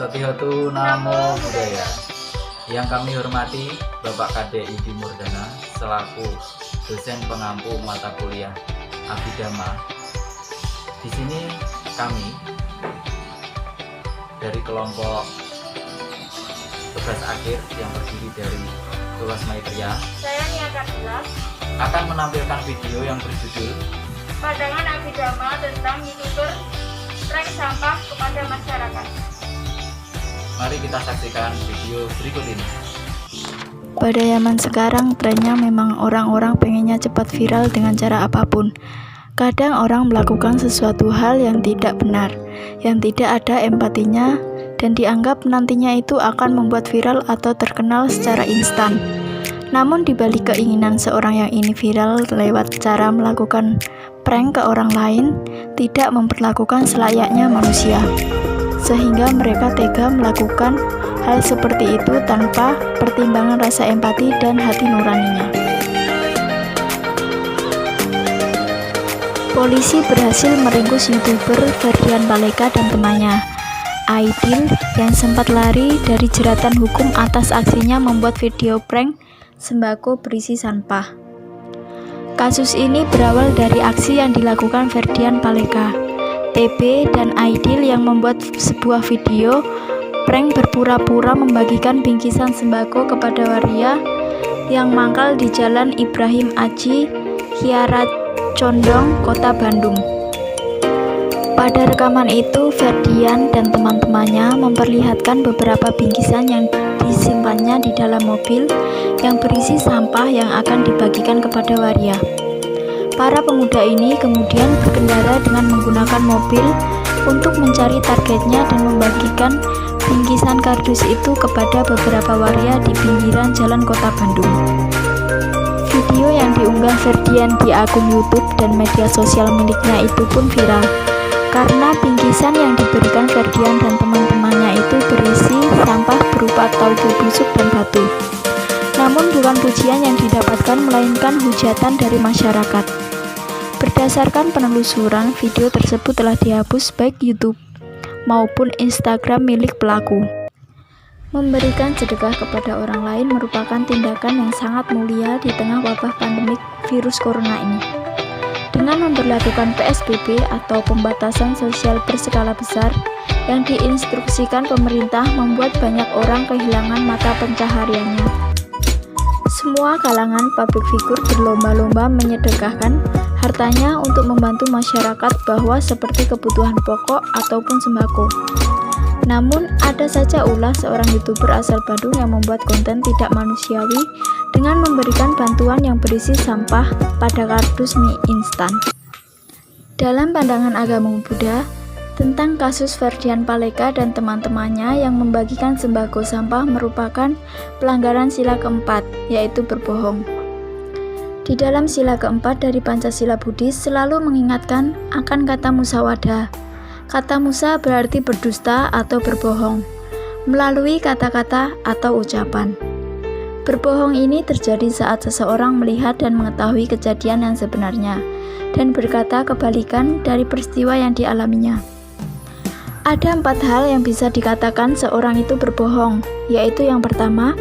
Setihotu Namo Buddhaya. Yang kami hormati Bapak Kade Yudi Murdana selaku dosen pengampu mata kuliah Abhidhamma. Di sini kami dari kelompok tugas akhir yang terdiri dari Tulas Maitreya, saya Nia Kadila, akan menampilkan video yang berjudul Pandangan Abhidhamma tentang YouTuber prank sampah kepada masyarakat. Mari kita saksikan video berikut ini. Pada zaman sekarang, trennya memang orang-orang pengennya cepat viral dengan cara apapun. Kadang orang melakukan sesuatu hal yang tidak benar, yang tidak ada empatinya, dan dianggap nantinya itu akan membuat viral atau terkenal secara instan. Namun dibalik keinginan seorang yang ingin viral lewat cara melakukan prank ke orang lain, tidak memperlakukan selayaknya manusia, sehingga mereka tega melakukan hal seperti itu tanpa pertimbangan rasa empati dan hati nuraninya. Polisi berhasil meringkus YouTuber Ferdian Paleka dan temannya, Aidil, yang sempat lari dari jeratan hukum atas aksinya membuat video prank sembako berisi sampah. Kasus ini berawal dari aksi yang dilakukan Ferdian Paleka, TB, dan Aidil yang membuat sebuah video prank berpura-pura membagikan bingkisan sembako kepada waria yang mangkal di Jalan Ibrahim Aji, Kiara Condong, Kota Bandung. Pada rekaman itu, Ferdian dan teman-temannya memperlihatkan beberapa bingkisan yang disimpannya di dalam mobil yang berisi sampah yang akan dibagikan kepada waria. Para pemuda ini kemudian berkendara dengan menggunakan mobil untuk mencari targetnya dan membagikan bingkisan kardus itu kepada beberapa waria di pinggiran jalan Kota Bandung. Video yang diunggah Ferdian di akun YouTube dan media sosial miliknya itu pun viral, karena bingkisan yang diberikan Ferdian dan teman-temannya itu berisi sampah berupa tauco busuk dan batu. Namun bukan pujian yang didapatkan, melainkan hujatan dari masyarakat. Berdasarkan penelusuran, video tersebut telah dihapus baik YouTube maupun Instagram milik pelaku. Memberikan sedekah kepada orang lain merupakan tindakan yang sangat mulia di tengah wabah pandemik virus corona ini. Dengan memberlakukan PSBB atau pembatasan sosial berskala besar yang diinstruksikan pemerintah, membuat banyak orang kehilangan mata pencahariannya. Semua kalangan publik figur berlomba-lomba menyedekahkan hartanya untuk membantu masyarakat bahwa seperti kebutuhan pokok ataupun sembako. Namun, ada saja ulah seorang YouTuber asal Bandung yang membuat konten tidak manusiawi dengan memberikan bantuan yang berisi sampah pada kardus mie instan. Dalam pandangan agama Buddha, tentang kasus Ferdian Paleka dan teman-temannya yang membagikan sembako sampah merupakan pelanggaran sila keempat, yaitu berbohong. Di dalam sila keempat dari Pancasila Buddhis selalu mengingatkan akan kata musawadah. Kata musa berarti berdusta atau berbohong, melalui kata-kata atau ucapan. Berbohong ini terjadi saat seseorang melihat dan mengetahui kejadian yang sebenarnya, dan berkata kebalikan dari peristiwa yang dialaminya. Ada 4 hal yang bisa dikatakan seorang itu berbohong, yaitu yang pertama,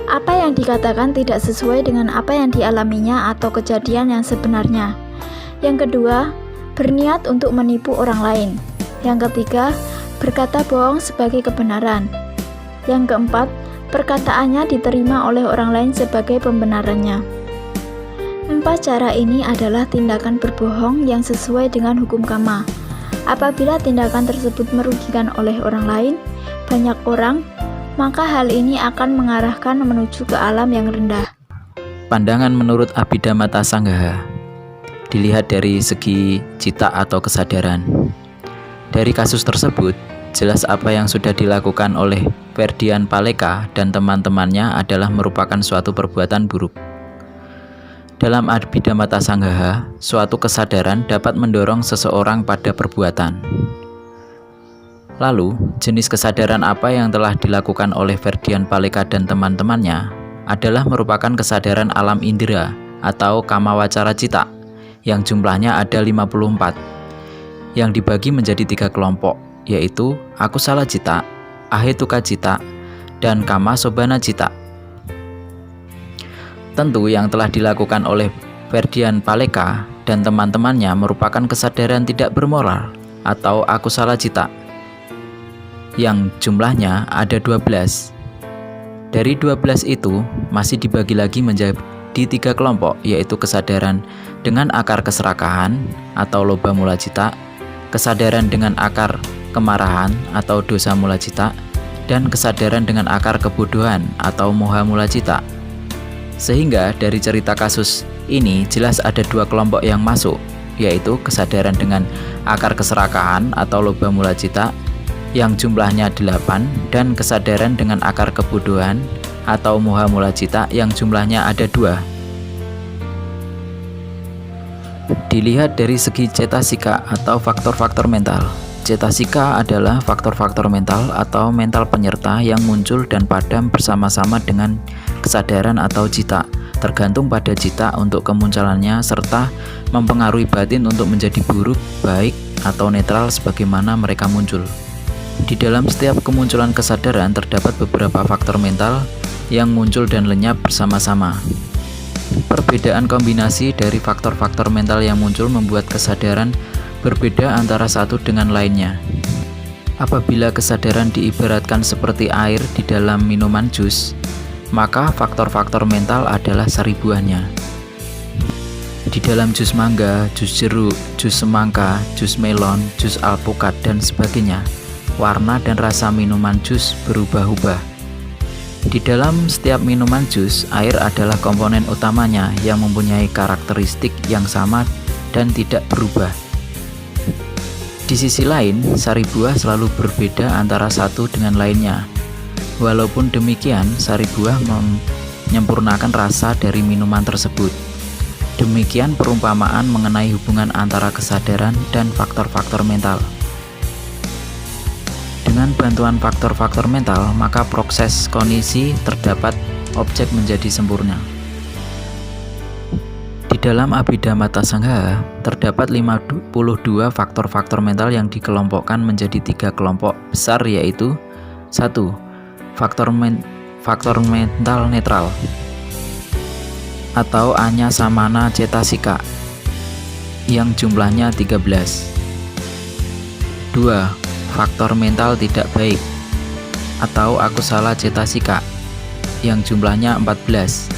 apa yang dikatakan tidak sesuai dengan apa yang dialaminya atau kejadian yang sebenarnya. Yang kedua, berniat untuk menipu orang lain. Yang ketiga, berkata bohong sebagai kebenaran. Yang keempat, perkataannya diterima oleh orang lain sebagai pembenarannya. 4 cara ini adalah tindakan berbohong yang sesuai dengan hukum Kama. Apabila tindakan tersebut merugikan oleh orang lain, banyak orang, maka hal ini akan mengarahkan menuju ke alam yang rendah. Pandangan menurut Abhidhamma Sanggaha dilihat dari segi cita atau kesadaran. Dari kasus tersebut, jelas apa yang sudah dilakukan oleh Ferdian Paleka dan teman-temannya adalah merupakan suatu perbuatan buruk. Dalam Abhidhamma Sanggaha, suatu kesadaran dapat mendorong seseorang pada perbuatan. Lalu, jenis kesadaran apa yang telah dilakukan oleh Ferdian Paleka dan teman-temannya adalah merupakan kesadaran alam indera atau kamawacara cita yang jumlahnya ada 54, yang dibagi menjadi 3 kelompok, yaitu akusala cita, ahetuka cita, dan kama sobana cita. Tentu yang telah dilakukan oleh Ferdian Paleka dan teman-temannya merupakan kesadaran tidak bermoral atau akusala cita yang jumlahnya ada 12. Dari 12 itu masih dibagi lagi menjadi 3 kelompok, yaitu kesadaran dengan akar keserakahan atau loba mula cita, kesadaran dengan akar kemarahan atau dosa mula cita, dan kesadaran dengan akar kebodohan atau moha mula cita. Sehingga dari cerita kasus ini jelas ada 2 kelompok yang masuk, yaitu kesadaran dengan akar keserakahan atau loba mula cita yang jumlahnya 8, dan kesadaran dengan akar kebodohan atau moha mula cita yang jumlahnya ada 2. Dilihat dari segi cetasika atau faktor-faktor mental. Cetasika adalah faktor-faktor mental atau mental penyerta yang muncul dan padam bersama-sama dengan kesadaran atau cita, tergantung pada cita untuk kemunculannya serta mempengaruhi batin untuk menjadi buruk, baik, atau netral sebagaimana mereka muncul. Di dalam setiap kemunculan kesadaran terdapat beberapa faktor mental yang muncul dan lenyap bersama-sama. Perbedaan kombinasi dari faktor-faktor mental yang muncul membuat kesadaran berbeda antara satu dengan lainnya. Apabila kesadaran diibaratkan seperti air di dalam minuman jus, maka faktor-faktor mental adalah sari buahnya. Di dalam jus mangga, jus jeruk, jus semangka, jus melon, jus alpukat, dan sebagainya, warna dan rasa minuman jus berubah-ubah. Di dalam setiap minuman jus, air adalah komponen utamanya yang mempunyai karakteristik yang sama dan tidak berubah. Di sisi lain, sari buah selalu berbeda antara satu dengan lainnya. Walaupun demikian, sari buah menyempurnakan rasa dari minuman tersebut. Demikian perumpamaan mengenai hubungan antara kesadaran dan faktor-faktor mental. Dengan bantuan faktor-faktor mental, maka proses kognisi terdapat objek menjadi sempurna. Di dalam Abhidhamma Sangha terdapat 52 faktor-faktor mental yang dikelompokkan menjadi 3 kelompok besar, yaitu 1. Faktor mental netral atau Anya Samana Cetasika yang jumlahnya 13. 2. Faktor mental tidak baik atau akusala cetasika yang jumlahnya 14.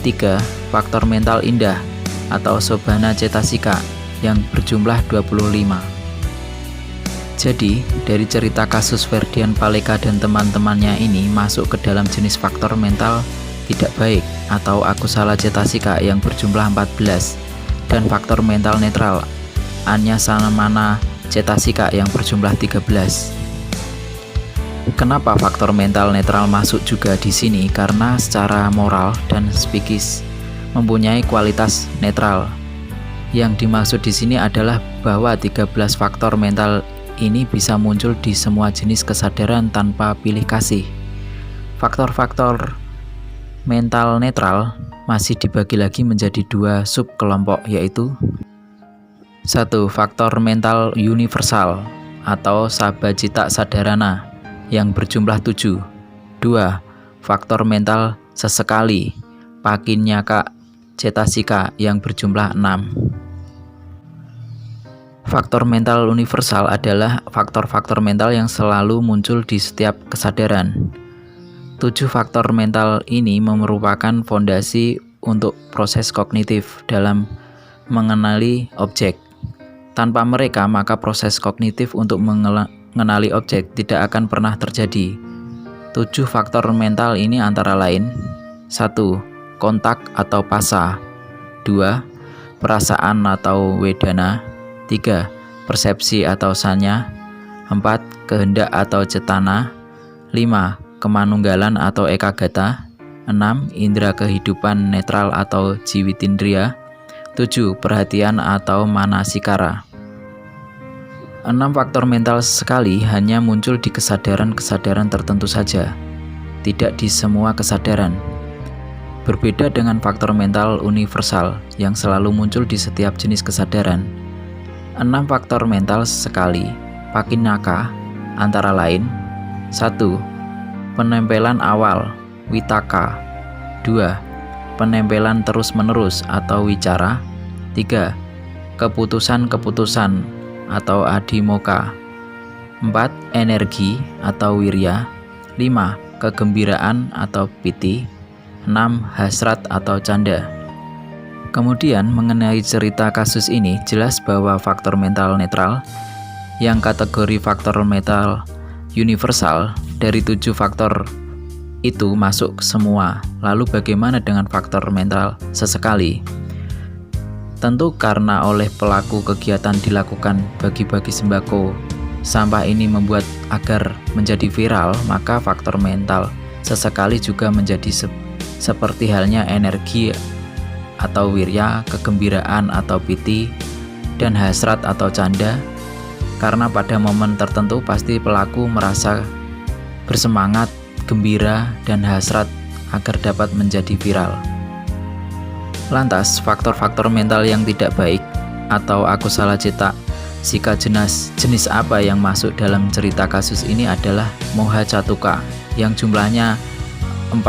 3. Faktor mental indah atau sobana cetasika yang berjumlah 25. Jadi, dari cerita kasus Ferdian Paleka dan teman-temannya ini masuk ke dalam jenis faktor mental tidak baik atau akusala cetasika yang berjumlah 14 dan faktor mental netral Anya Samana Cetasika yang berjumlah 13. Kenapa faktor mental netral masuk juga di sini? Karena secara moral dan psikis mempunyai kualitas netral. Yang dimaksud di sini adalah bahwa 13 faktor mental ini bisa muncul di semua jenis kesadaran tanpa pilih kasih. Faktor-faktor mental netral masih dibagi lagi menjadi 2 sub kelompok, yaitu 1. Faktor mental universal atau sabacita sadarana yang berjumlah 7. 2. Faktor mental sesekali pakinyaka cetasika yang berjumlah 6. Faktor mental universal adalah faktor-faktor mental yang selalu muncul di setiap kesadaran. 7 faktor mental ini merupakan fondasi untuk proses kognitif dalam mengenali objek. Tanpa mereka, maka proses kognitif untuk mengenali objek tidak akan pernah terjadi. 7 faktor mental ini antara lain: 1. Kontak atau pasa. 2. Perasaan atau wedana. 3. Persepsi atau sanya. 4. Kehendak atau cetana. 5. Kemanunggalan atau ekagata. 6. Indera kehidupan netral atau jiwitindriya. 7. Perhatian atau manasikara. 6 faktor mental sekali hanya muncul di kesadaran-kesadaran tertentu saja, tidak di semua kesadaran. Berbeda dengan faktor mental universal yang selalu muncul di setiap jenis kesadaran. 6 faktor mental sekali pakinaka antara lain 1. Penempelan awal, witaka. 2. Penempelan terus-menerus atau wicara. 3. Keputusan-keputusan atau adimoka. 4. Energi atau wirya. 5. Kegembiraan atau piti. 6. Hasrat atau canda. Kemudian mengenai cerita kasus ini, jelas bahwa faktor mental netral yang kategori faktor mental universal dari 7 faktor itu masuk semua. Lalu bagaimana dengan faktor mental sesekali? Tentu karena oleh pelaku kegiatan dilakukan bagi-bagi sembako sampah ini membuat agar menjadi viral, maka faktor mental sesekali juga menjadi seperti halnya energi atau wirya, kegembiraan atau piti, dan hasrat atau canda. Karena pada momen tertentu pasti pelaku merasa bersemangat, gembira, dan hasrat agar dapat menjadi viral. Lantas, faktor-faktor mental yang tidak baik atau akusala cita sika jenis apa yang masuk dalam cerita kasus ini adalah moha catuka yang jumlahnya 4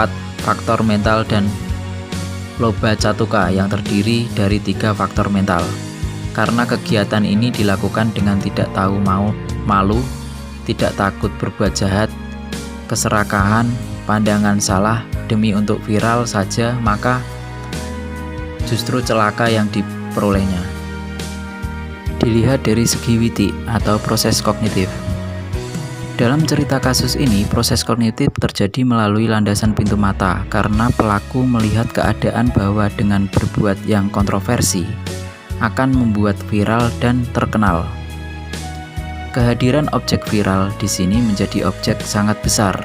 faktor mental dan loba catuka yang terdiri dari 3 faktor mental. Karena kegiatan ini dilakukan dengan tidak tahu malu, tidak takut berbuat jahat, keserakahan, pandangan salah demi untuk viral saja, maka justru celaka yang diperolehnya. Dilihat dari segi witi atau proses kognitif. Dalam cerita kasus ini, proses kognitif terjadi melalui landasan pintu mata karena pelaku melihat keadaan bahwa dengan berbuat yang kontroversi akan membuat viral dan terkenal. Kehadiran objek viral di sini menjadi objek sangat besar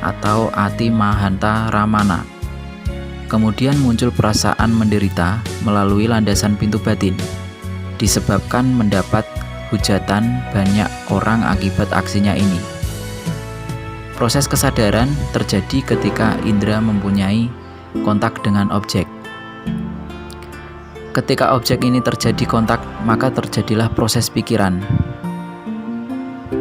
atau ati mahanta ramana. Kemudian muncul perasaan menderita melalui landasan pintu batin, disebabkan mendapat hujatan banyak orang akibat aksinya ini. Proses kesadaran terjadi ketika indera mempunyai kontak dengan objek. Ketika objek ini terjadi kontak, maka terjadilah proses pikiran.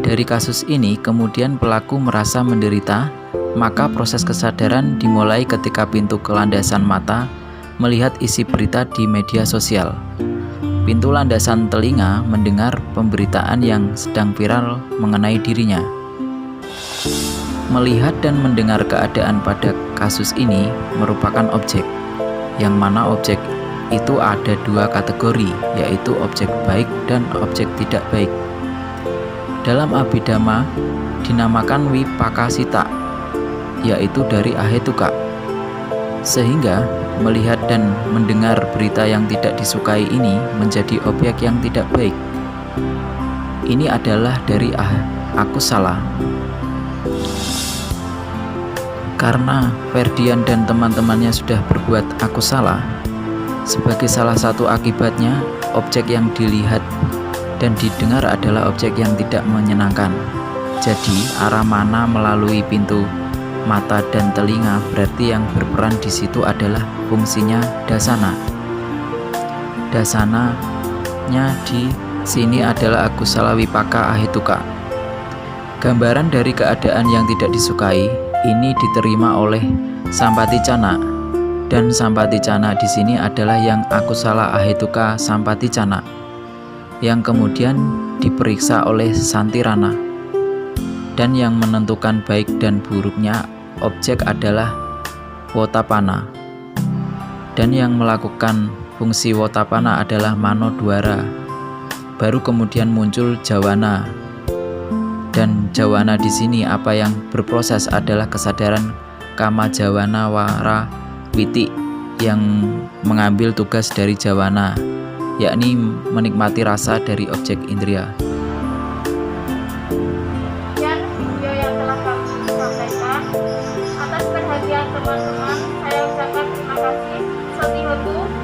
Dari kasus ini, kemudian pelaku merasa menderita, maka proses kesadaran dimulai ketika pintu kelandasan mata melihat isi berita di media sosial. Pintu landasan telinga mendengar pemberitaan yang sedang viral mengenai dirinya. Melihat dan mendengar keadaan pada kasus ini merupakan objek, yang mana objek itu ada 2 kategori, yaitu objek baik dan objek tidak baik. Dalam Abhidhamma dinamakan wipakasita, yaitu dari ahetuka. Sehingga melihat dan mendengar berita yang tidak disukai ini menjadi objek yang tidak baik. Ini adalah dari akusala. Karena Ferdian dan teman-temannya sudah berbuat akusala, sebagai salah satu akibatnya, objek yang dilihat dan didengar adalah objek yang tidak menyenangkan. Jadi, arah mana melalui pintu mata dan telinga, berarti yang berperan di situ adalah fungsinya dasana. Dasananya di sini adalah akusala wipaka ahetuka. Gambaran dari keadaan yang tidak disukai ini diterima oleh sampaticana, dan sampaticana di sini adalah yang akusala ahetuka sampaticana, yang kemudian diperiksa oleh santirana, dan yang menentukan baik dan buruknya objek adalah wotapana, dan yang melakukan fungsi wotapana adalah manodwara. Baru kemudian muncul jawana, dan jawana di sini apa yang berproses adalah kesadaran kama jawana wara witi yang mengambil tugas dari jawana, yakni menikmati rasa dari objek indria. Sekian video yang telah kami sampaikan. Atas perhatian teman-teman, saya ucapkan terima kasih. Satihotu.